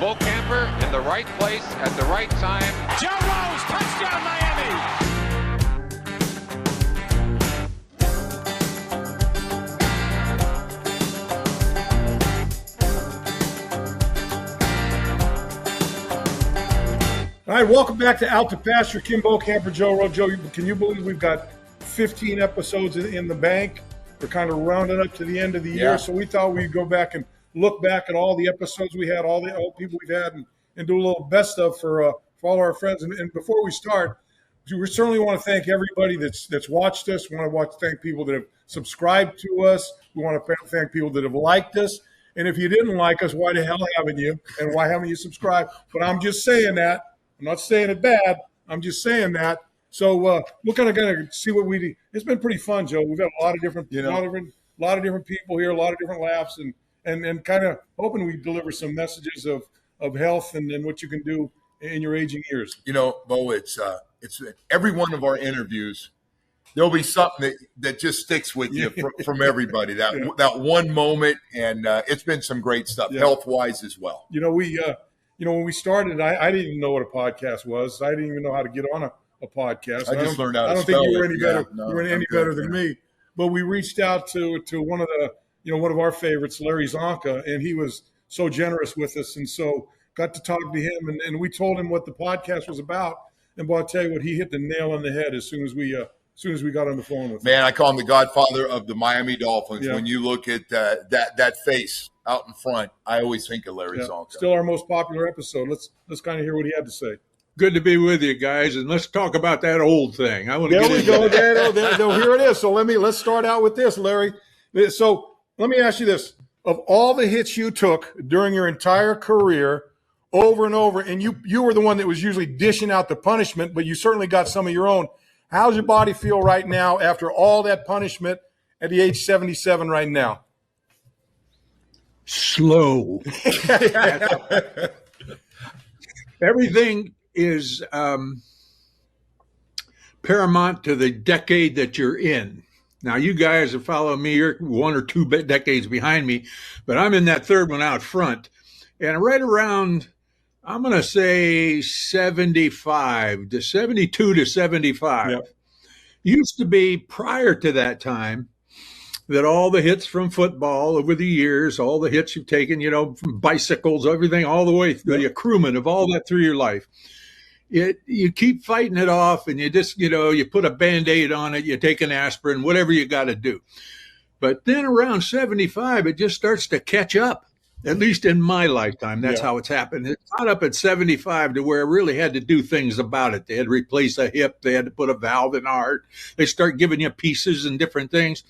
Bo Camper in the right place at the right time. Joe Rose, touchdown Miami! All right, welcome back to Out to Pasture. Kim, Bo Camper, Joe Rose. Joe, can you believe we've got 15 episodes in the bank? We're kind of rounding up to the end of the year, so we thought we'd go back and look back at all the episodes we had, all the old people we've had, and do a little best of for all our friends. And before we start, we certainly want to thank everybody that's watched us. We want to thank people that have subscribed to us. We want to thank people that have liked us. And if you didn't like us, why the hell haven't you? And why haven't you subscribed? But I'm just saying that. I'm not saying it bad. I'm just saying that. So we're kind of going to see what we do. It's been pretty fun, Joe. We've got a lot of different, lot of different people here, a lot of different laughs, and kind of hoping we deliver some messages of health and what you can do in your aging years. You know, Bo, it's every one of our interviews. There'll be something that just sticks with you from everybody. That one moment, and it's been some great stuff, health-wise as well. When we started, I didn't even know what a podcast was. I didn't even know how to get on a podcast. I just learned how to spell it. I don't think you were any better. You were any better than me. But we reached out to one of our favorites, Larry Csonka, and he was so generous with us, and so got to talk to him, and we told him what the podcast was about. And boy, I'll tell you what, he hit the nail on the head as soon as we got on the phone with him. Man, I call him the godfather of the Miami Dolphins. Yeah. When you look at that face out in front, I always think of Larry Csonka. Still our most popular episode. Let's kind of hear what he had to say. Good to be with you guys, and let's talk about that old thing. I want to get into that. There, here it is. So let's start out with this, Larry. So let me ask you this: of all the hits you took during your entire career, over and over, and you were the one that was usually dishing out the punishment, but you certainly got some of your own. How's your body feel right now after all that punishment at the age 77 right now? Slow. Everything is paramount to the decade that you're in. Now, you guys have followed me. You're one or two decades behind me, but I'm in that third one out front. And right around, I'm going to say 75 to 72 to 75. Yep. Used to be prior to that time that all the hits from football over the years, all the hits you've taken, from bicycles, everything, all the way through the accruement of all that through your life. You keep fighting it off, and you just, you put a Band-Aid on it, you take an aspirin, whatever you got to do. But then around 75, it just starts to catch up. At least in my lifetime, that's how it's happened. It got up at 75 to where I really had to do things about it. They had to replace a hip. They had to put a valve in the heart. They start giving you pieces and different things.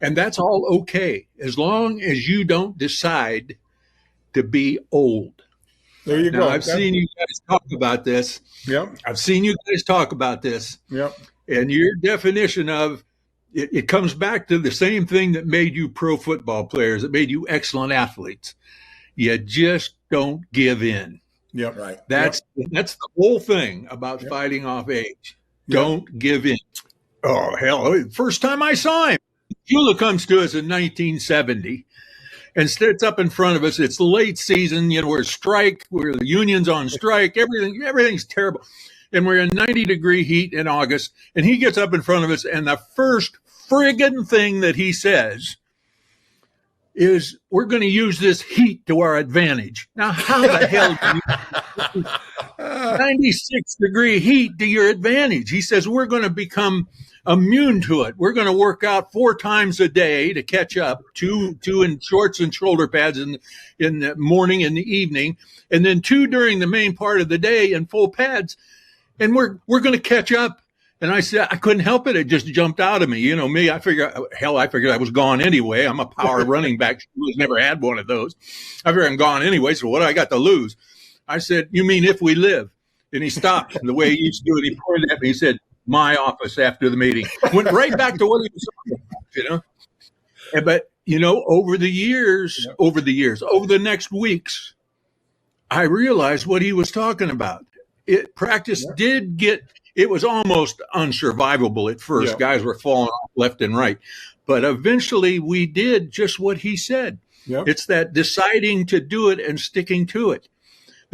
And that's all okay, as long as you don't decide to be old. There you go. I've seen you guys talk about this. Yep. I've seen you guys talk about this. Yep. And your definition of it comes back to the same thing that made you pro football players, that made you excellent athletes. You just don't give in. Yep. Right. That's the whole thing about fighting off age. Yep. Don't give in. Oh, hell. First time I saw him, Shula comes to us in 1970 and sits up in front of us. It's the late season. We're the union's on strike. Everything's terrible. And we're in 90-degree heat in August. And he gets up in front of us, and the first friggin' thing that he says is, we're going to use this heat to our advantage. Now, how the hell do you 96-degree heat to your advantage? He says, we're going to become immune to it. We're going to work out 4 times a day to catch up, two in shorts and shoulder pads in the morning and the evening, and then 2 during the main part of the day in full pads. And we're going to catch up. And I said, I couldn't help it. It just jumped out of me. Me, I figured I was gone anyway. I'm a power running back. Who's never had one of those. I figured I'm gone anyway. So what do I got to lose? I said, you mean if we live? And he stopped. And the way he used to do it, he pointed at me. He said, my office after the meeting. Went right back to what he was talking about, But, over the next weeks, I realized what he was talking about. Practice did get, it was almost unsurvivable at first. Yeah. Guys were falling off left and right. But eventually we did just what he said. Yep. It's that deciding to do it and sticking to it.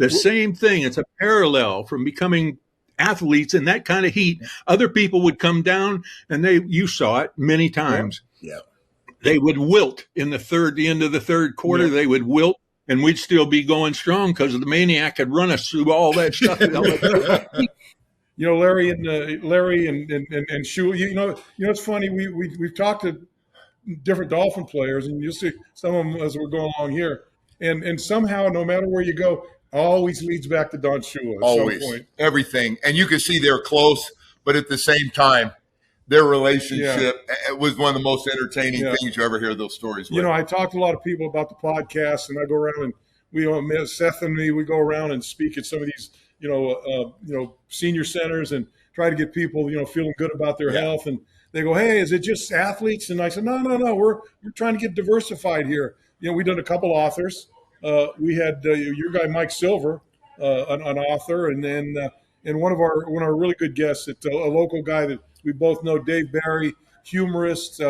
The same thing. It's a parallel from becoming athletes in that kind of heat. Other people would come down, and you saw it many times. Yeah. They would wilt in the end of the third quarter. Yeah. They would wilt, and we'd still be going strong because the maniac had run us through all that stuff. Larry and Shu. It's funny. We've talked to different Dolphin players, and you'll see some of them as we're going along here. And somehow, no matter where you go, always leads back to Don Shula at always. Some point. Everything. And you can see they're close, but at the same time, their relationship was one of the most entertaining things you ever hear those stories with. I talk to a lot of people about the podcast, and I go around and Seth and me, we go around and speak at some of these, senior centers and try to get people, feeling good about their health. And they go, "Hey, is it just athletes?" And I said, "No. We're trying to get diversified here." We done a couple authors. We had your guy Mike Silver, an author, and then one of our really good guests, a local guy that we both know, Dave Barry, humorist.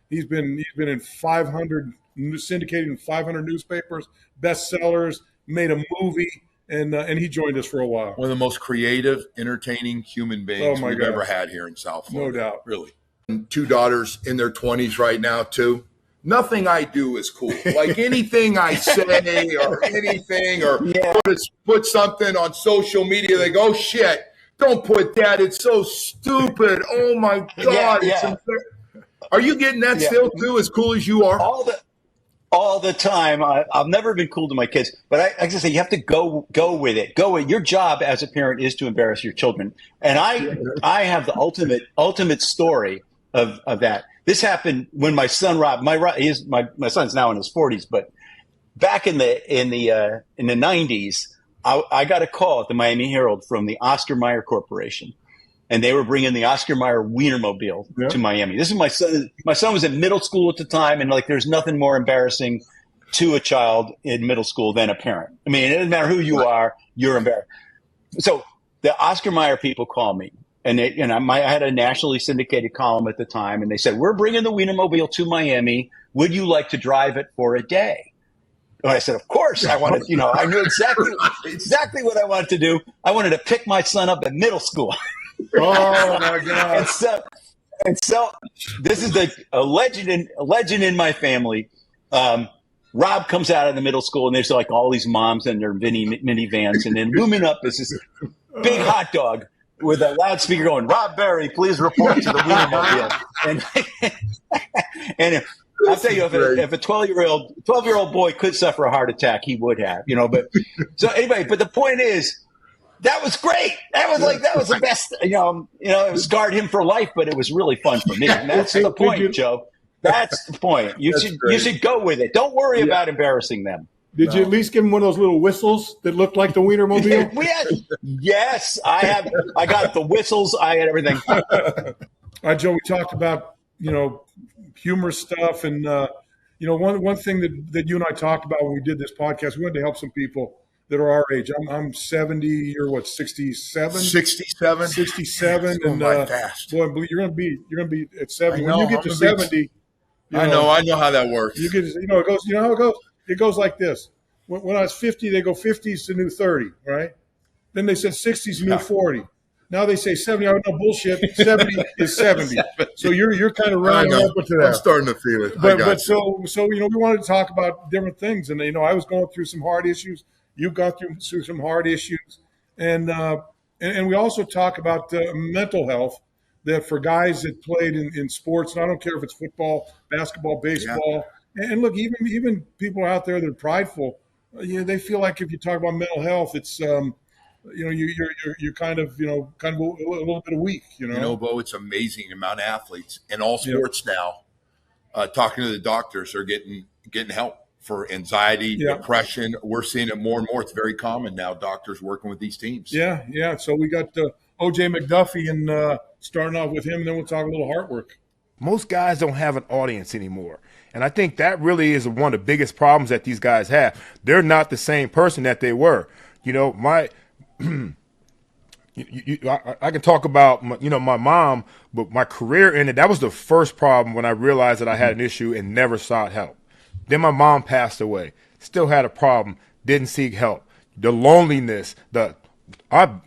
He's been in 500 syndicated in 500 newspapers, bestsellers, made a movie, and he joined us for a while. One of the most creative, entertaining human beings we've ever had here in South Florida. No doubt, really. And 2 daughters in their 20s right now too. Nothing I do is cool. Like anything I say or anything or put something on social media, they go, "Oh, shit, don't put that. It's so stupid. Oh, my God." Yeah. Are you getting that still, too, as cool as you are? All the time. I've never been cool to my kids. But I just say you have to go with it. Go with it. Your job as a parent is to embarrass your children. And I have the ultimate story of that. This happened when my son Rob, my son's now in his 40s, but back in the 90s, I got a call at the Miami Herald from the Oscar Mayer Corporation, and they were bringing the Oscar Mayer Wienermobile to Miami. This is my son. My son was in middle school at the time, and there's nothing more embarrassing to a child in middle school than a parent. I mean, it doesn't matter who you are, you're embarrassed. So the Oscar Mayer people call me. And I had a nationally syndicated column at the time, and they said, "We're bringing the Wienermobile to Miami. Would you like to drive it for a day?" And I said, "Of course." I wanted, I knew exactly what I wanted to do. I wanted to pick my son up at middle school. Oh my God! and so this is a legend in my family. Rob comes out of the middle school, and there's all these moms in their minivans, and then looming up is this big hot dog with a loudspeaker going, "Rob Berry, please report to the Wienermobile." And I'll tell you, if a 12-year-old boy could suffer a heart attack, he would have, But so anyway, but the point is, that was great. That was the best. It scarred him for life, but it was really fun for me. And that's the point, Joe. That's the point. You should go with it. Don't worry about embarrassing them. Did you at least give him one of those little whistles that looked like the Wienermobile? Yes, I have. I got the whistles. I had everything. All right, Joe, we talked about, humor stuff. And, one thing that you and I talked about when we did this podcast, we wanted to help some people that are our age. I'm 70. You're what, 67? 67. 67. And fast. Boy, you're going to be at 70. When you get to 70, I know how that works. You get, it goes. You know how it goes. It goes like this. When I was 50, they go 50 is the new 30, right? Then they said 60 is the new 40. Now they say 70. I no bullshit. 70 is 70. So you're kind of rounding up to that. I'm starting to feel it. But so we wanted to talk about different things, and I was going through some hard issues. You've gone through some hard issues, and we also talk about mental health. That for guys that played in sports, and I don't care if it's football, basketball, baseball. Yeah. And look, even people out there that are prideful, they feel like if you talk about mental health, it's you're kind of a little bit weak. Bo, it's amazing the amount of athletes in all sports now. Talking to the doctors, are getting help for anxiety, depression. We're seeing it more and more. It's very common now. Doctors working with these teams. Yeah. So we got O.J. McDuffie, and starting off with him, and then we'll talk a little heart work. Most guys don't have an audience anymore. And I think that really is one of the biggest problems that these guys have. They're not the same person that they were. I can talk about, my mom, but my career ended. That was the first problem when I realized that I had an issue and never sought help. Then my mom passed away. Still had a problem. Didn't seek help. the loneliness, the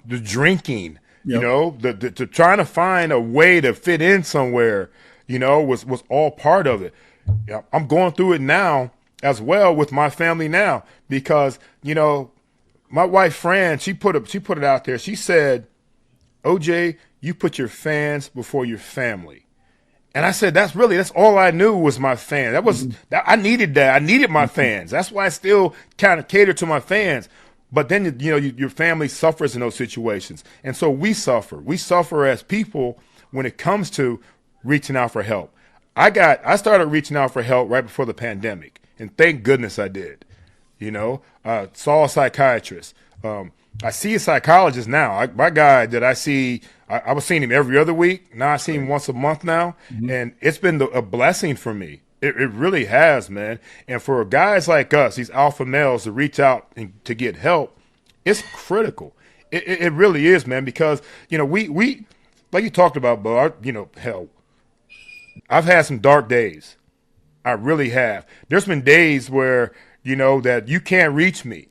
drinking, you know, the trying to find a way to fit in somewhere, you know, was all part of it. I'm going through it now as well with my family now because, you know, my wife Fran, she put it out there. She said, OJ, you put your fans before your family. And I said, that's all I knew was my fans. I needed that. I needed my fans. That's why I still kind of cater to my fans. But then, you know, your family suffers in those situations. And so we suffer. We suffer as people when it comes to reaching out for help. I started reaching out for help right before the pandemic. And thank goodness I did. You know, saw a psychiatrist. I see a psychologist now. My guy that I see, I was seeing him every other week. Now I see him once a month now. And it's been a blessing for me. It really has, man. And for guys like us, these alpha males, to reach out and to get help, it's critical. It really is, man, because, you know, we like you talked about, Bo, you know, hell, I've had some dark days. I really have. There's been days where, you know, that you can't reach me.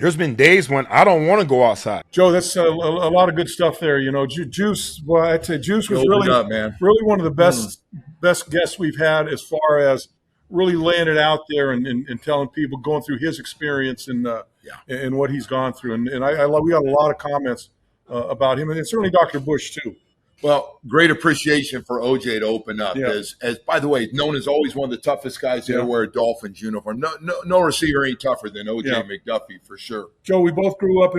There's been days when I don't want to go outside. Joe, that's a lot of good stuff there. You know, Juice. Well, I'd say Juice was really one of the best guests we've had as far as really laying it out there and telling people, going through his experience and what he's gone through. And we got a lot of comments about him, and certainly Dr. Bush too. Well, great appreciation for OJ to open up. As by the way, known as always one of the toughest guys to ever wear a Dolphins uniform. No receiver any tougher than OJ McDuffie for sure. Joe, we both grew up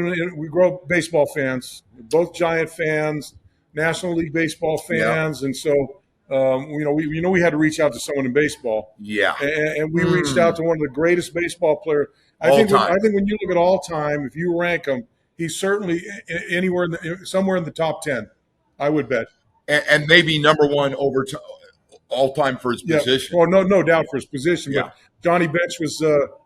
baseball fans. We're both Giant fans, National League baseball fans, and so we had to reach out to someone in baseball. Yeah, and we reached out to one of the greatest baseball players. I think when you look at all time, if you rank him, he's certainly somewhere in the top 10. I would bet. And maybe number one all time for his position. Well, no doubt for his position. Yeah. But Johnny Bench was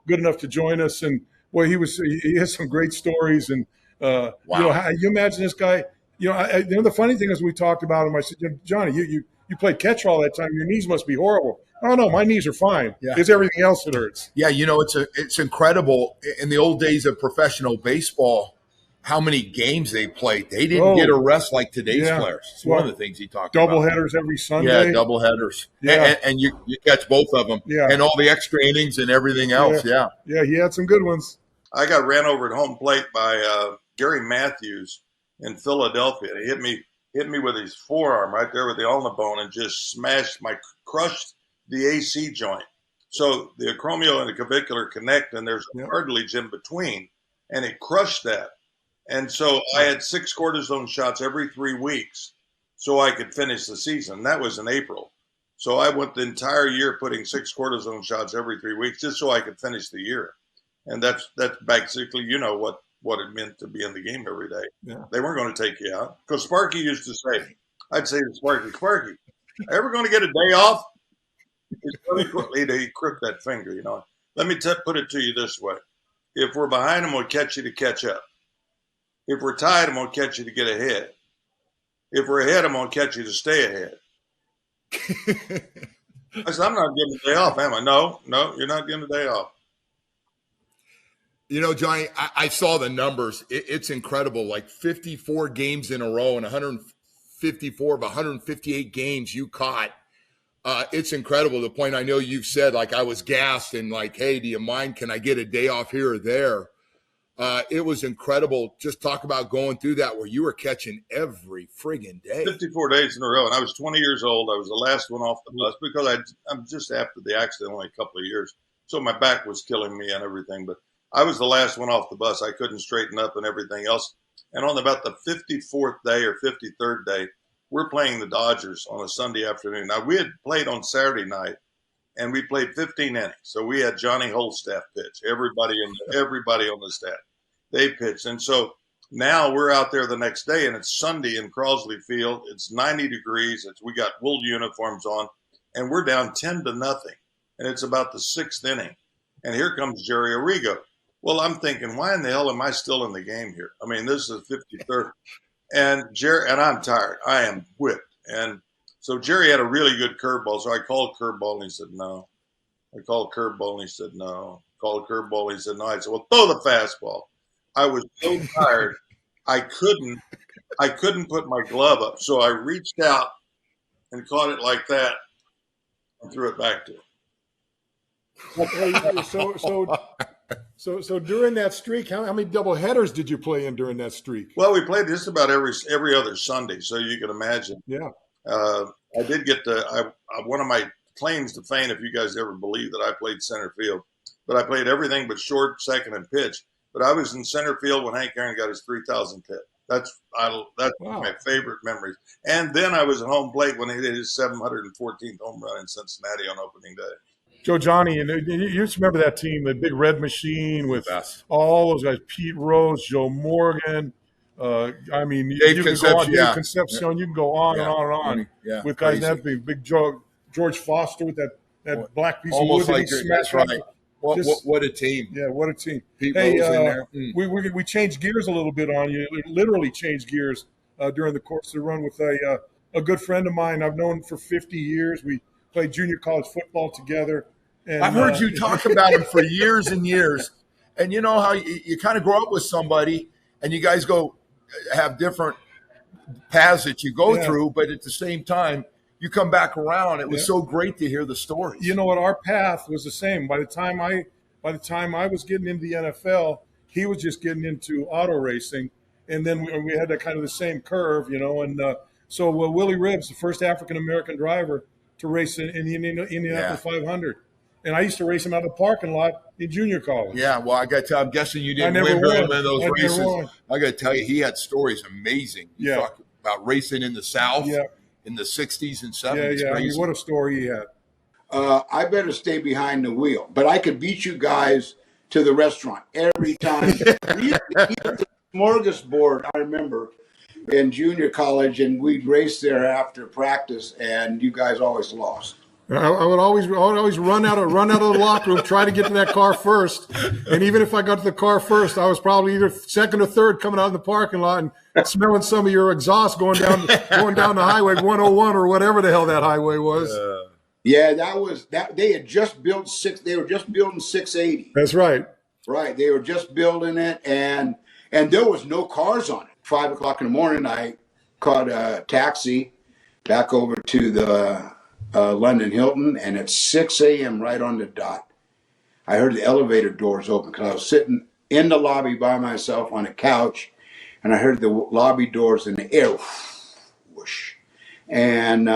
good enough to join us, and boy, he has some great stories. And wow. You know, you imagine this guy. You know, the funny thing is, we talked about him. I said, Johnny, you played catch all that time. Your knees must be horrible. Oh no, my knees are fine. Yeah. It's everything else that hurts. Yeah, you know, it's incredible. In the old days of professional baseball, how many games they played. They didn't get a rest like today's players. It's one of the things he talked about. Doubleheaders every Sunday. Yeah, doubleheaders. Yeah. And you catch both of them. Yeah. And all the extra innings and everything else. Yeah. Yeah, he had some good ones. I got ran over at home plate by Gary Matthews in Philadelphia. He hit me with his forearm right there with the ulnar bone and just crushed the AC joint. So the acromial and the clavicular connect, and there's cartilage in between, and it crushed that. And so I had 6 cortisone shots every 3 weeks so I could finish the season. That was in April. So I went the entire year putting 6 cortisone shots every 3 weeks just so I could finish the year. And that's basically, you know, what it meant to be in the game every day. Yeah. They weren't going to take you out. Because Sparky used to say, I'd say to Sparky, ever going to get a day off? He crooked that finger, you know. Let me put it to you this way. If we're behind them, we'll catch you to catch up. If we're tied, I'm going to catch you to get ahead. If we're ahead, I'm going to catch you to stay ahead. I said, I'm not getting a day off, am I? No, you're not getting a day off. You know, Johnny, I saw the numbers. It's incredible. Like 54 games in a row and 154 of 158 games you caught. It's incredible. The point I know you've said, like, I was gassed and like, hey, do you mind? Can I get a day off here or there? It was incredible. Just talk about going through that where you were catching every friggin' day. 54 days in a row. And I was 20 years old. I was the last one off the bus because I'm just after the accident, only a couple of years. So my back was killing me and everything. But I was the last one off the bus. I couldn't straighten up and everything else. And on about the 54th day or 53rd day, we're playing the Dodgers on a Sunday afternoon. Now, we had played on Saturday night, and we played 15 innings. So we had Johnny Holstaff pitch. Everybody on the staff. They pitched. And so now we're out there the next day, and it's Sunday in Crosley Field. It's 90 degrees. We got wool uniforms on, and we're down 10-0. And it's about the 6th inning. And here comes Jerry Arrigo. Well, I'm thinking, why in the hell am I still in the game here? I mean, this is the 53rd. And Jerry, and I'm tired. I am whipped. And so Jerry had a really good curveball. So I called curveball, and he said, no. I called curveball, and he said, no. Called curveball, he said, no. I said, well, throw the fastball. I was so tired, I couldn't put my glove up. So I reached out and caught it like that and threw it back to him. So during that streak, how many double headers did you play in during that streak? Well, we played just about every other Sunday, so you can imagine. Yeah. I did get one of my claims to fame, if you guys ever believe that I played center field, but I played everything but short, second, and pitch. But I was in center field when Hank Aaron got his 3,000th hit. That's wow. My favorite memories. And then I was at home plate when he did his 714th home run in Cincinnati on opening day. Joe Johnny, and you just remember that team, the Big Red Machine with all those guys, Pete Rose, Joe Morgan. I mean, Dave Concepcion. Dave Concepcion. You can go on and on and on with guys that big. Big George Foster with that black piece of wood that he smashed. Right. What a team. Yeah, what a team. Pete Rose in there. We changed gears a little bit on you. We literally changed gears during the course of the run with a good friend of mine I've known for 50 years. We played junior college football together. And, I've heard you talk about him for years and years. And you know how you kind of grow up with somebody and you guys have different paths that you go through, but at the same time, you come back around. It was so great to hear the stories. You know what? Our path was the same. By the time I was getting into the NFL, he was just getting into auto racing, and then we had that kind of the same curve, you know. And so Willie Ribbs, the first African American driver to race in the Indianapolis 500, and I used to race him out of the parking lot in junior college. Yeah, well, I got to tell. I'm guessing you didn't win very many of those races. I got to tell you, he had stories amazing. You talk about racing in the South. Yeah. In the 60s and 70s. Yeah. I mean, what a story he had. I better stay behind the wheel. But I could beat you guys to the restaurant every time. We used to eat at the smorgasbord, I remember, in junior college, and we'd race there after practice, and you guys always lost. I would always run out of the locker room, try to get to that car first. And even if I got to the car first, I was probably either second or third coming out of the parking lot and smelling some of your exhaust going down the highway 101 or whatever the hell that highway was. Yeah, that was that. They had just built They were just building 680. That's right. Right. They were just building it, and there was no cars on it. 5 o'clock in the morning, I caught a taxi back over to the London Hilton, and at 6 a.m. right on the dot, I heard the elevator doors open because I was sitting in the lobby by myself on a couch, and I heard the lobby doors in the air, whoosh. And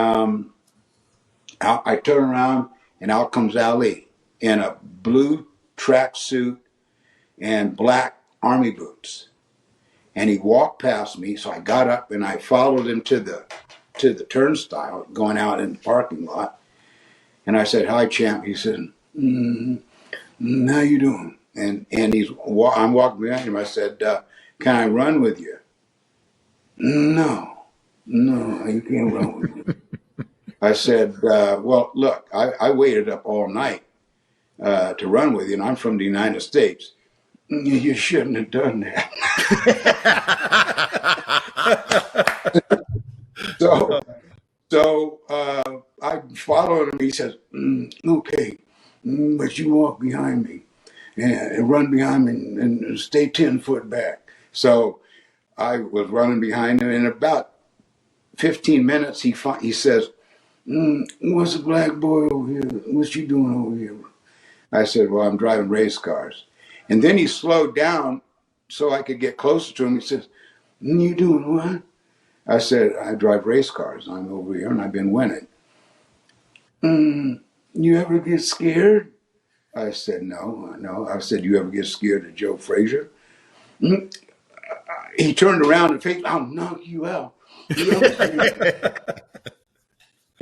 I turn around, and out comes Ali in a blue tracksuit and black army boots. And he walked past me, so I got up and I followed him to the turnstile, going out in the parking lot. And I said, "Hi, champ." He said, "How you doing?" And I'm walking behind him. I said, "Can I run with you?" No, you can't run with me. I said, "Well, look, I waited up all night to run with you, and I'm from the United States." "You shouldn't have done that." So I followed him. He says, "Okay, but you walk behind me and run behind me and stay 10 foot back." So I was running behind him. In about 15 minutes, he says, "What's a black boy over here? What you doing over here?" I said, "Well, I'm driving race cars." And then he slowed down so I could get closer to him. He says, "You doing what?" I said, "I drive race cars. I'm over here and I've been winning." "You ever get scared?" I said, No. I said, "You ever get scared of Joe Frazier?" He turned around and faced, "I'll knock you out."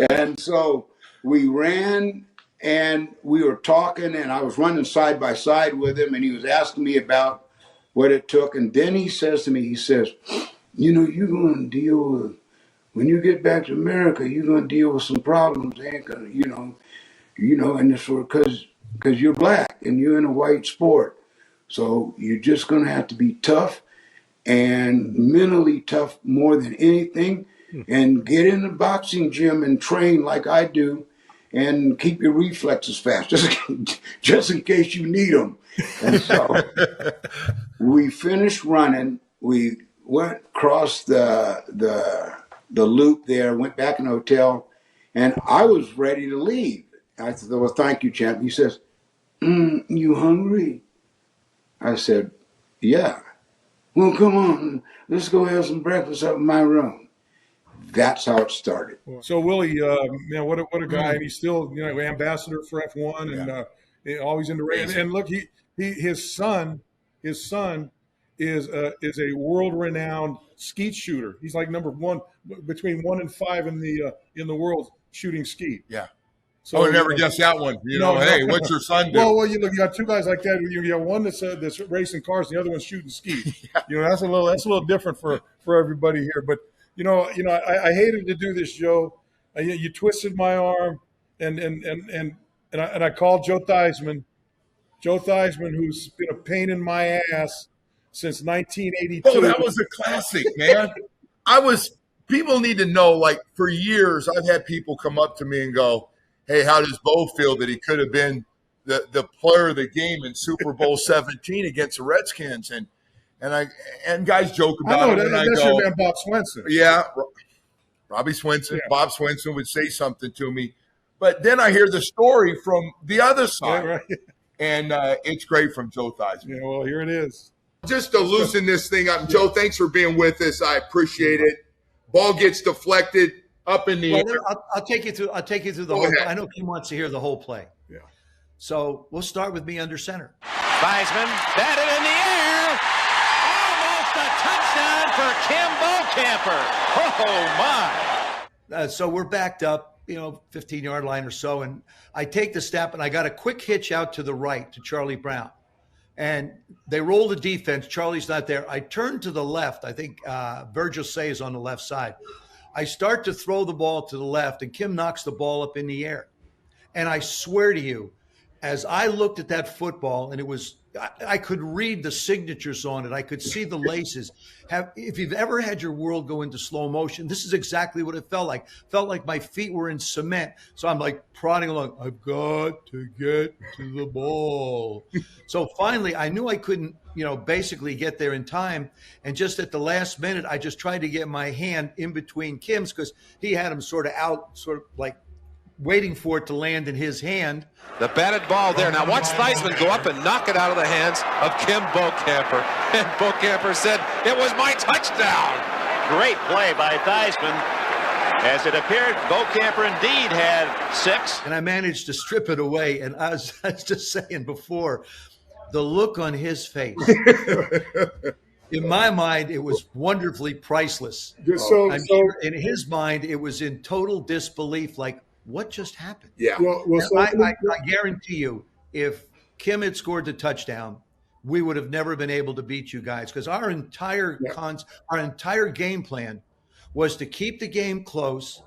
And so we ran and we were talking, and I was running side by side with him, and he was asking me about what it took. And then he says to me, he says, "You know, you're going to deal with, when you get back to America, you're going to deal with some problems, you know, and it's because you're black and you're in a white sport. So you're just going to have to be tough and mentally tough more than anything, and get in the boxing gym and train like I do, and keep your reflexes fast, just in case you need them. And so we finished running. We went across the loop there, went back in the hotel, and I was ready to leave. I said, well, thank you, champ. He says, you hungry? I said, yeah. Well, come on, let's go have some breakfast up in my room. That's how it started. So Willie, man, what a guy! And he's still, ambassador for F1 and always in the race. And look, his son is a world-renowned skeet shooter. He's like number one, between 1 and 5 in the world shooting skeet. Yeah. So I would never guess that one. Hey, what's your son do? Well, you got two guys like that. You got one that's racing cars, and the other one's shooting skeet. Yeah. That's a little different for everybody here. But I hated to do this, Joe. You twisted my arm, and I called Joe Theismann. Joe Theismann, who's been a pain in my ass since 1982. Oh, that was a classic, man. People need to know, like, for years, I've had people come up to me and go, hey, how does Bo feel that he could have been the player of the game in Super Bowl 17 against the Redskins? And guys joke about it. That's your man, Bob Swenson. Yeah, Robbie Swenson, yeah. Bob Swenson would say something to me. But then I hear the story from the other side. Yeah, right. And it's great from Joe Theismann. Yeah, well, here it is. Just to loosen this thing up. Joe, thanks for being with us. I appreciate it. Ball gets deflected up in the air. I'll take you through the whole play. I know Kim wants to hear the whole play. Yeah. So we'll start with me under center. Theismann batted in the air. Almost a touchdown for Kim Camper. Oh, my. So we're backed up, 15-yard line or so. And I take the snap, and I got a quick hitch out to the right to Charlie Brown. And they roll the defense. Charlie's not there. I turn to the left. I think Virgil Say is on the left side. I start to throw the ball to the left, and Kim knocks the ball up in the air. And I swear to you, as I looked at that football, and it was, I could read the signatures on it. I could see the laces. If you've ever had your world go into slow motion, this is exactly what it felt like. Felt like my feet were in cement. So I'm like prodding along. I've got to get to the ball. So finally, I knew I couldn't, basically get there in time. And just at the last minute, I just tried to get my hand in between Kim's because he had him sort of out, sort of like waiting for it to land in his hand. The batted ball there. Now watch Theismann go up and knock it out of the hands of Kim Camper. And Camper said, it was my touchdown. Great play by Theismann. As it appeared, Camper indeed had 6. And I managed to strip it away. And I was just saying before, the look on his face. In my mind, it was wonderfully priceless. So in his mind, it was in total disbelief, like, what just happened? Yeah. I guarantee you, if Kim had scored the touchdown, we would have never been able to beat you guys because our entire game plan was to keep the game close.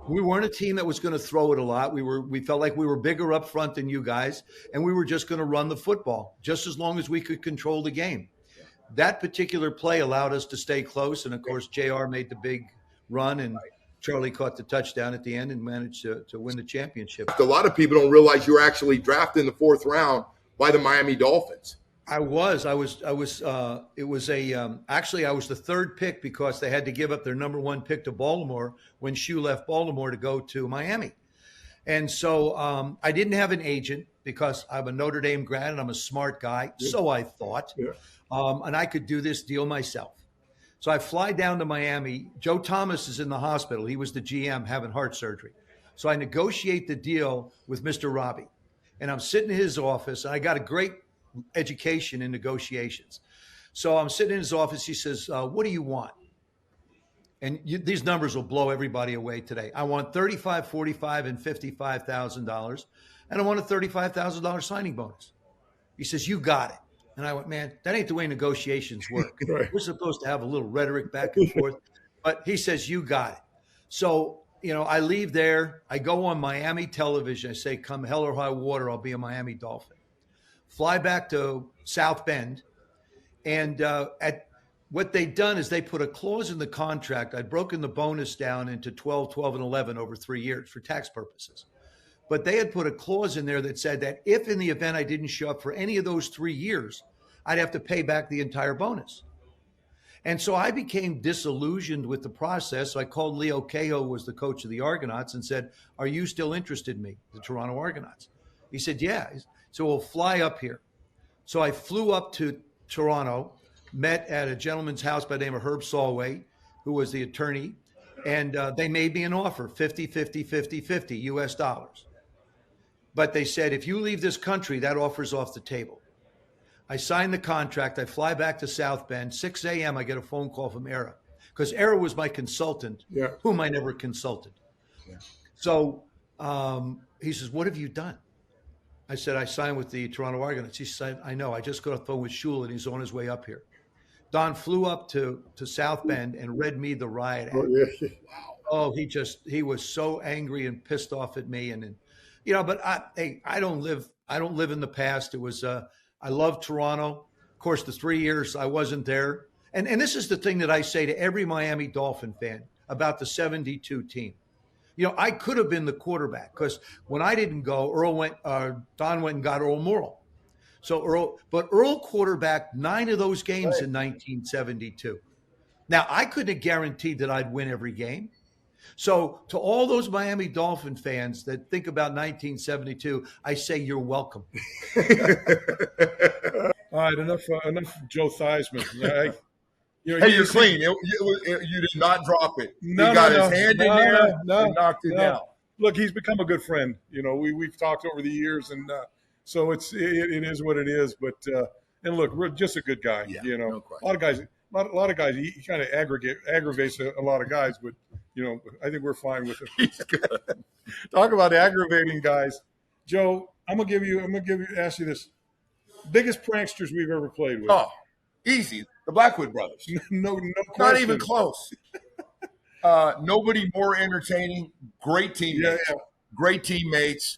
We weren't a team that was going to throw it a lot. We felt like we were bigger up front than you guys, and we were just going to run the football just as long as we could control the game. That particular play allowed us to stay close, and of course, JR made the big run and. Charlie caught the touchdown at the end and managed to win the championship. A lot of people don't realize you were actually drafted in the 4th round by the Miami Dolphins. I was the 3rd pick because they had to give up their number 1 pick to Baltimore when Shue left Baltimore to go to Miami. And so I didn't have an agent because I'm a Notre Dame grad and I'm a smart guy. Yeah. So I thought, and I could do this deal myself. So I fly down to Miami. Joe Thomas is in the hospital. He was the GM having heart surgery. So I negotiate the deal with Mr. Robbie. And I'm sitting in his office. And I got a great education in negotiations. So I'm sitting in his office. He says, what do you want? And these numbers will blow everybody away today. I want $35,000, $45,000, and $55,000. And I want a $35,000 signing bonus. He says, you got it. And I went, man, that ain't the way negotiations work. Right. We're supposed to have a little rhetoric back and forth. But he says, you got it. So, I leave there. I go on Miami television. I say, come hell or high water, I'll be a Miami Dolphin. Fly back to South Bend. And what they'd done is they put a clause in the contract. I'd broken the bonus down into 12, 12, and 11 over 3 years for tax purposes. But they had put a clause in there that said that if in the event I didn't show up for any of those 3 years, I'd have to pay back the entire bonus. And so I became disillusioned with the process. So I called Leo Cahill, who was the coach of the Argonauts, and said, "Are you still interested in me, the Toronto Argonauts?" He said, "Yeah." So we'll fly up here. So I flew up to Toronto, met at a gentleman's house by the name of Herb Solway, who was the attorney, and they made me an offer, 50 US dollars. But they said, if you leave this country, that offer's off the table. I signed the contract. I fly back to South Bend. 6 a.m., I get a phone call from Era, because Era was my consultant, whom I never consulted. Yeah. So he says, "What have you done?" I said, "I signed with the Toronto Argonauts." He said, "I know. I just got off the phone with Shula, and he's on his way up here." Don flew up to South Bend and read me the riot act. Oh, he was so angry and pissed off at me. And but I don't live in the past. It was, I love Toronto. Of course, the 3 years I wasn't there. And this is the thing that I say to every Miami Dolphin fan about the 72 team. I could have been the quarterback, because when I didn't go, Don went and got Earl Morrill. So Earl quarterbacked 9 of those games in 1972. Now, I couldn't have guaranteed that I'd win every game. So to all those Miami Dolphin fans that think about 1972, I say you're welcome. All right, enough Joe Theismann. Hey, you're clean. You did not drop it. He got his hand in there and knocked it down. Look, he's become a good friend. We've talked over the years, and so it is what it is. But and look, we're just a good guy. Yeah, no question. A lot of guys. He kind of aggravates a lot of guys, but I think we're fine with him. He's good. Talk about aggravating guys, Joe. I'm gonna ask you this: biggest pranksters we've ever played with. Oh, easy. The Blackwood brothers. No question. Not even close. Nobody more entertaining. Great teammates. Yeah. Great teammates.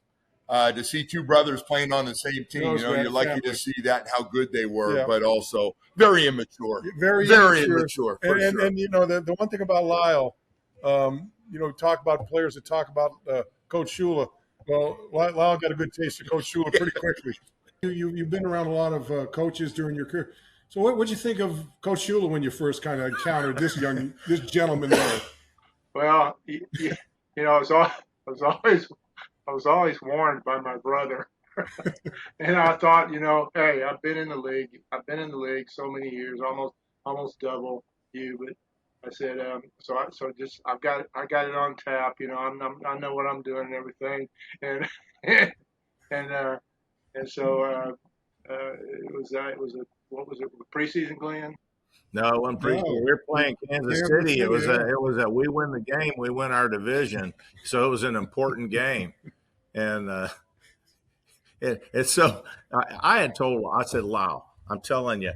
To see two brothers playing on the same team, you're lucky to see that and how good they were, but also very immature. Very immature. And the one thing about Lyle, talk about players that talk about Coach Shula. Well, Lyle got a good taste of Coach Shula pretty quickly. You've been around a lot of coaches during your career. So what'd you think of Coach Shula when you first kind of encountered this gentleman there? Well, I was always warned by my brother. And I thought, hey, I've been in the league so many years, almost double you. But I said, I've got it on tap. I know what I'm doing and everything. And so it was what was it? Preseason, Glenn? No, it wasn't preseason. We were playing Kansas City. It was we win the game, we win our division. So it was an important game. And so I said, Lyle, I'm telling you,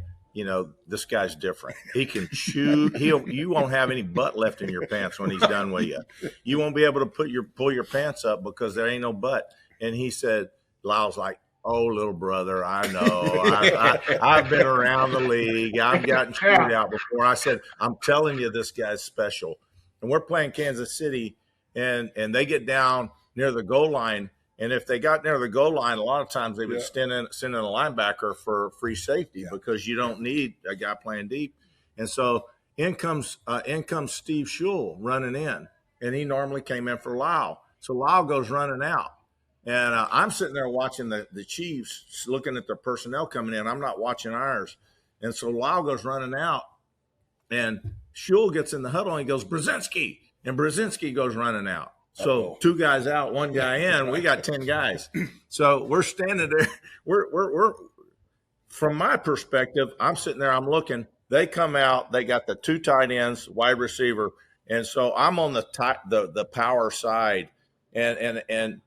this guy's different. He can chew. You won't have any butt left in your pants when he's done with you. You won't be able to pull your pants up because there ain't no butt. And he said, Lyle's like, "Oh, little brother, I know. I've been around the league. I've gotten chewed out before." I said, "I'm telling you, this guy's special." And we're playing Kansas City, and they get down near the goal line. And if they got near the goal line, a lot of times they would send in a linebacker for free safety because you don't need a guy playing deep. And so in comes Steve Shule running in, and he normally came in for Lyle. So Lyle goes running out. And I'm sitting there watching the Chiefs, looking at their personnel coming in. I'm not watching ours. And so Lyle goes running out, and Shule gets in the huddle, and he goes, "Brzezinski." And Brzezinski goes running out. So 2 guys out, 1 guy in. We got 10 guys. So we're standing there. We're from my perspective, I'm sitting there, I'm looking. They come out. They got the 2 tight ends, wide receiver. And so I'm on the power side, and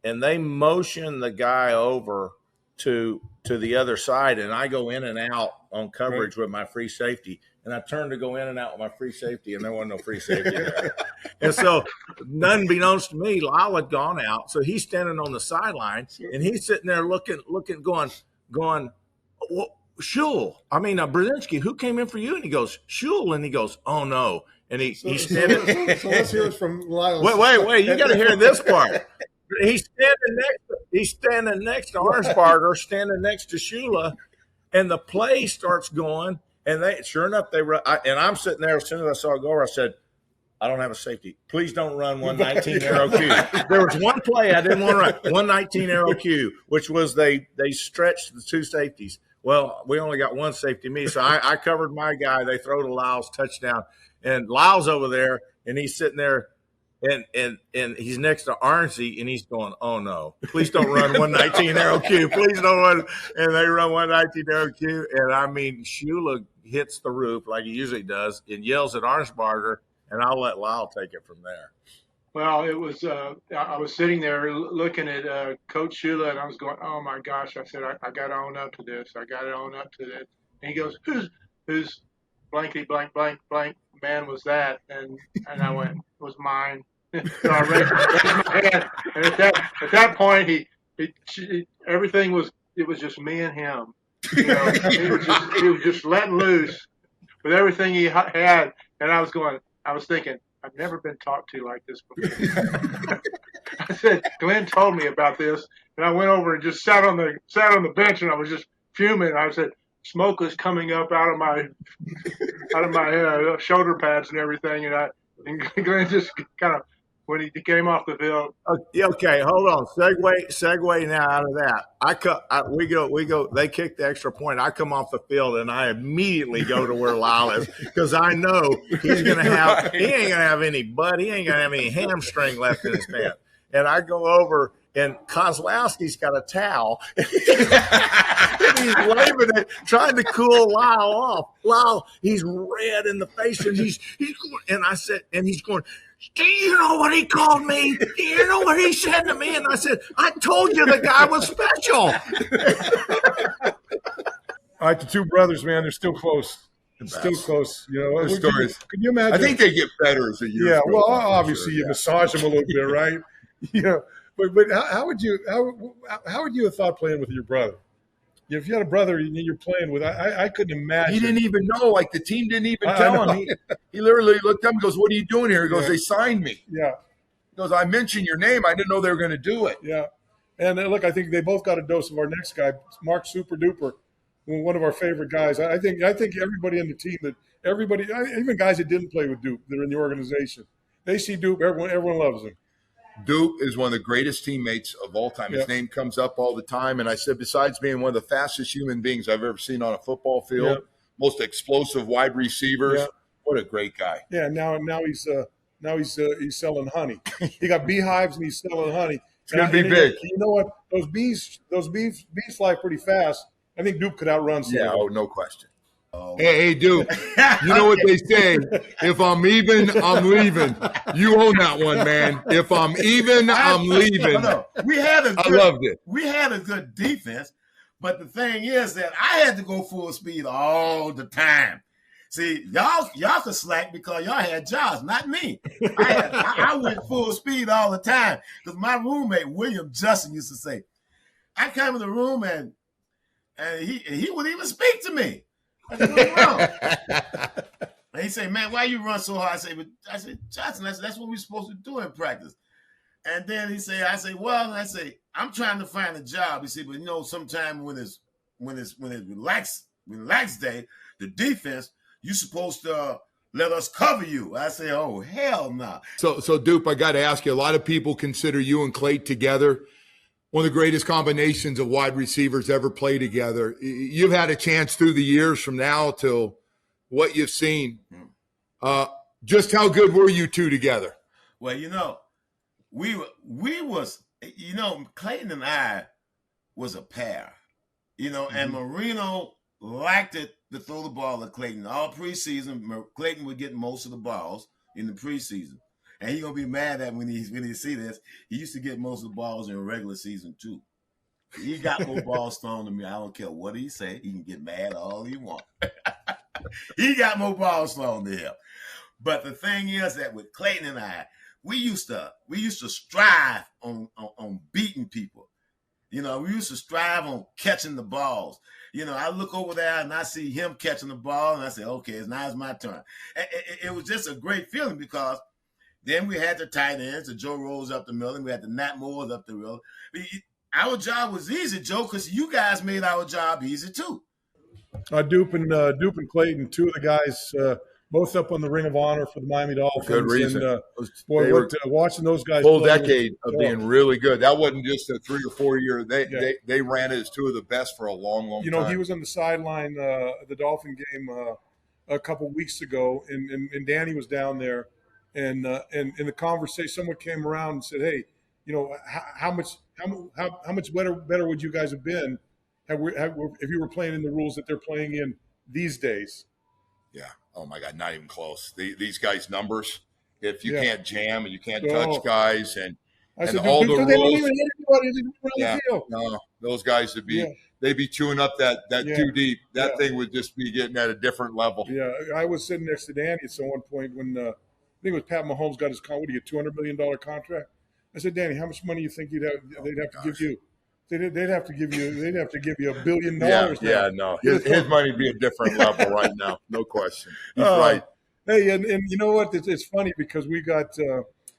they motion the guy over to the other side, and I go in and out on coverage with my free safety. And I turned to go in and out with my free safety, and there wasn't no free safety there. And so, unbeknownst to me, Lyle had gone out. So he's standing on the sideline, and he's sitting there looking, going, Shule. Brzezinski, who came in for you? And he goes, Shule. And he goes, "Oh, no." And he's standing. So let's hear it from Lyle. Wait. You got to hear this part. He's standing next to Orangebarger, standing next to Shula, and the play starts going. And sure enough, they run. And I'm sitting there. As soon as I saw it go over, I said, "I don't have a safety. Please don't run 119 arrow Q." There was one play I didn't want to run, 119 arrow Q, which was they stretched the two safeties. Well, we only got one safety, me, so I covered my guy. They throw to Lyle's touchdown, and Lyle's over there, and he's sitting there. And he's next to Arnsey, and he's going, "Oh no! Please don't run 119 arrow Q. Please don't run." And they run 119 arrow Q, and I mean, Shula hits the roof like he usually does, and yells at Orangebarger, and I'll let Lyle take it from there. Well, it was. I was sitting there looking at Coach Shula, and I was going, "Oh my gosh!" I said, "I got to own up to this. I got to own up to this." And he goes, "Who's blankety blank blank blank man was that?" And I went, "It was mine." So I raised my hand, and at that point, everything was. It was just me and him. You know, he was just letting loose with everything he had, and I was thinking, I've never been talked to like this before. I said, Glenn told me about this, and I went over and just sat on the bench, and I was just fuming. I said, smoke was coming up out of my shoulder pads and everything, and Glenn just kind of, when he came off the field. Okay, hold on. Segue now out of that. We go. They kick the extra point. I come off the field and I immediately go to where Lyle is because I know he's gonna have. He ain't gonna have any butt. He ain't gonna have any hamstring left in his pants. And I go over and Kozlowski's got a towel. And he's waving it, trying to cool Lyle off. Lyle, he's red in the face, and he's going. And I said, and he's going. Do you know what he called me? Do you know what he said to me? And I said, I told you the guy was special. All right, the two brothers, man, they're still close. Still close. You know, can you imagine? I think they get better as the years go on. Well, obviously you massage them a little bit, right? Yeah. But how would you have thought playing with your brother? If you had a brother you're playing with, I couldn't imagine. He didn't even know. Like, the team didn't even tell him. He literally looked up and goes, "What are you doing here?" He goes, "They signed me." Yeah. He goes, "I mentioned your name. I didn't know they were going to do it." Yeah. And look, I think they both got a dose of our next guy, Mark Super Duper, one of our favorite guys. I think everybody in the team, even guys that didn't play with Dupe, that are in the organization, they see Dupe. Everyone loves him. Dupe is one of the greatest teammates of all time. His name comes up all the time. And I said, besides being one of the fastest human beings I've ever seen on a football field, most explosive wide receivers, what a great guy. Yeah, now he's selling honey. He got beehives and he's selling honey. It's going to be big. You know what? Those bees fly pretty fast. I think Dupe could outrun some. Yeah, no question. Hey, Dupe, you know what they say, if I'm even, I'm leaving. You own that one, man. If I'm even, I'm leaving. No. I loved it. We had a good defense, but the thing is that I had to go full speed all the time. See, y'all could slack because y'all had jobs, not me. I went full speed all the time because my roommate, William Justin, used to say, I come in the room and he wouldn't even speak to me. I said, what's wrong? And he said, man, why you run so hard? I said, Johnson, that's what we're supposed to do in practice. And then he said, I'm trying to find a job. He said, but you know, sometime when it's relaxed day, the defense, you're supposed to let us cover you. I say, oh, hell no. So Dupe, I got to ask you, a lot of people consider you and Clay together one of the greatest combinations of wide receivers ever play together. You've had a chance through the years from now till what you've seen. Just how good were you two together? Well, you know, we was, you know, Clayton and I was a pair, you know, and Marino liked it to throw the ball at Clayton. All preseason, Clayton would get most of the balls in the preseason. And he's going to be mad at when he see this. He used to get most of the balls in regular season, too. He got more balls thrown to me. I don't care what he say. He can get mad all he wants. He got more balls thrown to him. But the thing is that with Clayton and I, we used to strive on beating people. You know, we used to strive on catching the balls. You know, I look over there and I see him catching the ball, and I say, okay, now it's my turn. It was just a great feeling because Then we had the tight ends, the Joe Rose up the middle, and we had the Nat Moores up the middle. Our job was easy, Joe, because you guys made our job easy too. Dupe and Clayton, two of the guys, both up on the Ring of Honor for the Miami Dolphins. Good reason. And, boy, watching those guys full play decade of being really good. That wasn't just a 3 or 4 year. They ran it as two of the best for a long, long time. He was on the sideline the Dolphin game a couple weeks ago, and Danny was down there, and in the conversation, someone came around and said, "Hey, how much better would you guys have been if you were playing in the rules that they're playing in these days?" Yeah. Oh my God, not even close. These guys' numbers. If you can't jam and you can't touch guys, and all the rules. They don't even hit anybody. No, those guys would be. They'd be chewing up that too deep. That thing would just be getting at a different level. Yeah, I was sitting next to Danny at one point when I think it was Pat Mahomes got his $200 million contract. I said, Danny, how much money do you think they'd have to give you? They'd have to give you $1 billion. No. His money would be a different level right now. No question. He's right. Hey, and you know what? It's funny because we got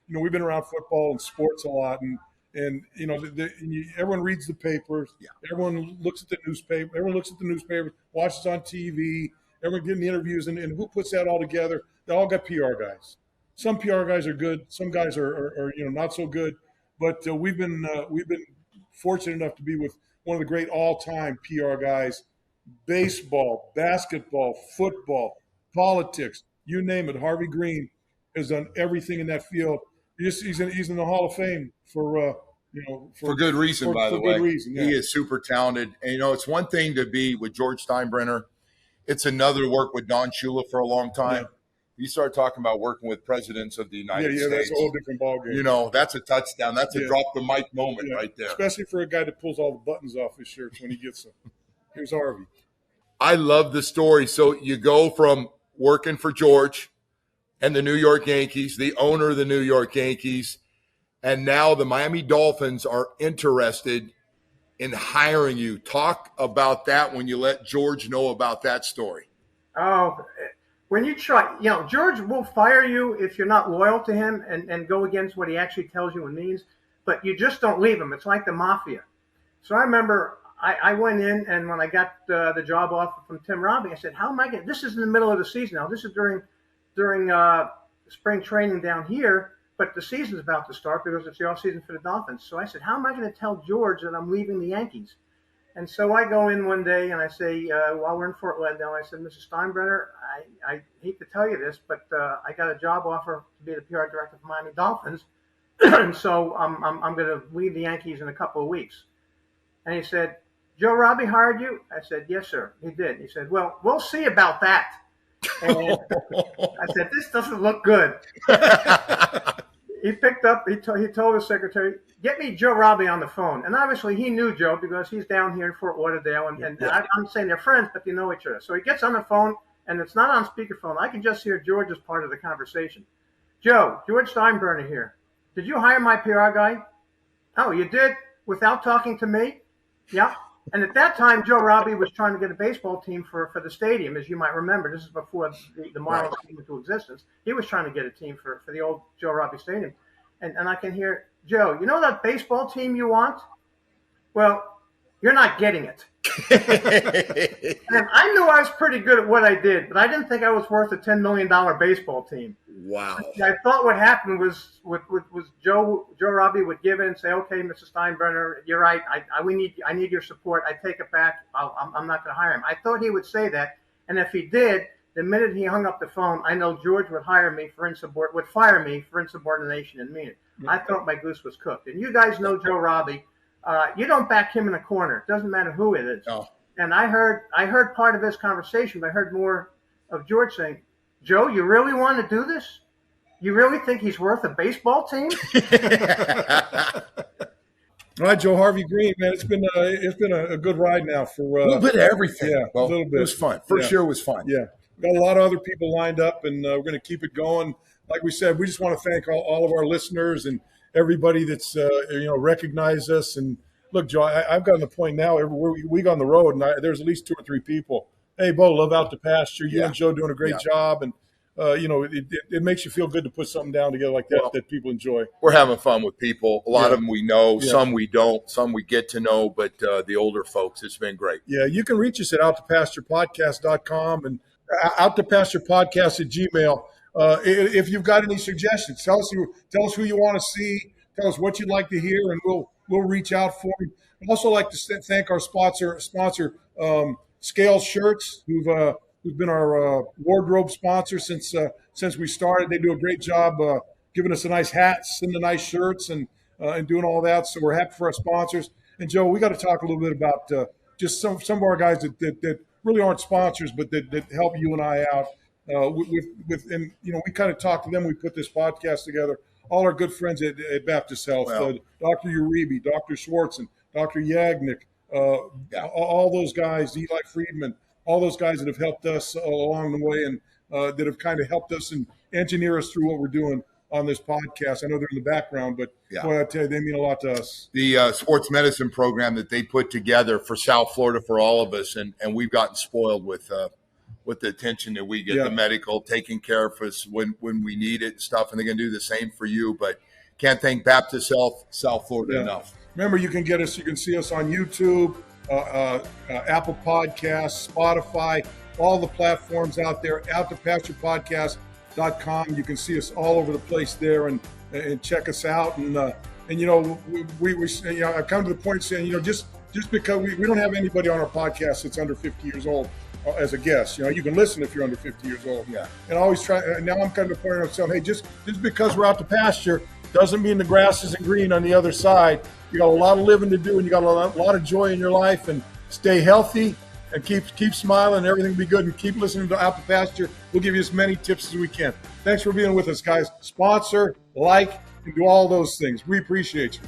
we've been around football and sports a lot, and everyone reads the papers. Yeah. Everyone looks at the newspaper. Everyone looks at the newspaper, watches on TV. Everyone getting the interviews, and who puts that all together? They all got PR guys. Some PR guys are good. Some guys are not so good. But we've been fortunate enough to be with one of the great all-time PR guys. Baseball, basketball, football, politics, you name it. Harvey Greene has done everything in that field. He's in the Hall of Fame for good reason, by the way. Good reason, yeah. He is super talented. And, it's one thing to be with George Steinbrenner. It's another to work with Don Shula for a long time. Yeah. You start talking about working with presidents of the United States. That's a whole different ballgame. That's a touchdown. That's a drop the mic moment right there. Especially for a guy that pulls all the buttons off his shirts when he gets them. Here's Harvey. I love the story. So you go from working for George and the New York Yankees, the owner of the New York Yankees, and now the Miami Dolphins are interested in hiring you. Talk about that when you let George know about that story. Oh, when you try, George will fire you if you're not loyal to him and go against what he actually tells you and means, but you just don't leave him. It's like the mafia. So I remember I went in, and when I got the job offer from Tim Robbie, I said, how am I going to, this is in the middle of the season now. This is during spring training down here, but the season's about to start because it's the off season for the Dolphins. So I said, how am I going to tell George that I'm leaving the Yankees? And so I go in one day and I say, while we're in Fort Lauderdale, I said, Mr. Steinbrenner, I hate to tell you this, but I got a job offer to be the PR director for Miami Dolphins. And so I'm going to leave the Yankees in a couple of weeks. And he said, Joe Robbie hired you? I said, yes, sir. He did. He said, well, we'll see about that. And I said, this doesn't look good. He picked up, he told his secretary, get me Joe Robbie on the phone. And obviously he knew Joe because he's down here in Fort Lauderdale. And I'm saying they're friends, but they know each other. So he gets on the phone, and it's not on speakerphone. I can just hear George's part of the conversation. Joe, George Steinbrenner here. Did you hire my PR guy? Oh, you did? Without talking to me? Yeah. And at that time, Joe Robbie was trying to get a baseball team for the stadium, as you might remember. This is before the Marlins came into existence. He was trying to get a team for the old Joe Robbie Stadium. And I can hear, Joe, you know that baseball team you want? Well, you're not getting it. And I knew I was pretty good at what I did, but I didn't think I was worth a $10 million baseball team. Wow. I thought what happened was Joe Robbie would give in and say, okay, Mr. Steinbrenner, you're right. I need your support. I take it back. I'm not going to hire him. I thought he would say that. And if he did, the minute he hung up the phone, I know George would fire me for insubordination and meaning. I thought my goose was cooked. And you guys know Joe Robbie. You don't back him in a corner. It doesn't matter who it is. Oh. And I heard part of this conversation, but I heard more of George saying, Joe, you really want to do this? You really think he's worth a baseball team? All right, Joe, Harvey Greene, man, it's been a good ride now for a little bit of everything. Yeah, a little bit. It was fun. First year was fun. Yeah, got a lot of other people lined up, and we're going to keep it going. Like we said, we just want to thank all of our listeners and everybody that's recognized us. And look, Joe, I've gotten to the point now. We go on the road, and there's at least 2 or 3 people. Hey, Bo, love Out to Pasture. You and Joe doing a great job, and it makes you feel good to put something down together like that that people enjoy. We're having fun with people. A lot of them we know, Yeah. some we don't, some we get to know, but the older folks, it's been great. Yeah, you can reach us at outtopasturepodcast.com and outtopasturepodcast@gmail. If you've got any suggestions, tell us who you want to see, tell us what you'd like to hear, and we'll reach out for you. I'd also like to thank our sponsor Scales Shirts, who's been our wardrobe sponsor since we started. They do a great job giving us the nice hats and the nice shirts and doing all that. So we're happy for our sponsors. And Joe, we got to talk a little bit about just some of our guys that really aren't sponsors, but that help you and I out. And we kind of talked to them. We put this podcast together. All our good friends at Baptist Health, Dr. Uribe, Dr. Schwartzen, Dr. Yagnik, all those guys, Eli Friedman, all those guys that have helped us along the way and that have kind of helped us and engineer us through what we're doing on this podcast. I know they're in the background, but boy, I tell you, they mean a lot to us. The sports medicine program that they put together for South Florida for all of us, and we've gotten spoiled with the attention that we get, the medical, taking care of us when we need it and stuff, and they're going to do the same for you. But can't thank Baptist Health South Florida enough. Remember, you can see us on YouTube, Apple Podcasts, Spotify, all the platforms out there, outtopasturepodcast.com. You can see us all over the place there and check us out. And I've come to the point saying, just because we don't have anybody on our podcast that's under 50 years old as a guest. You can listen if you're under 50 years old. Yeah. And I always try. Now I'm kind of pointing out saying, hey, just because we're out to pasture doesn't mean the grass isn't green on the other side. You got a lot of living to do, and you got a lot of joy in your life. And stay healthy and keep smiling, and everything will be good. And keep listening to Out to Pasture. We'll give you as many tips as we can. Thanks for being with us, guys. Sponsor, like, and do all those things. We appreciate you.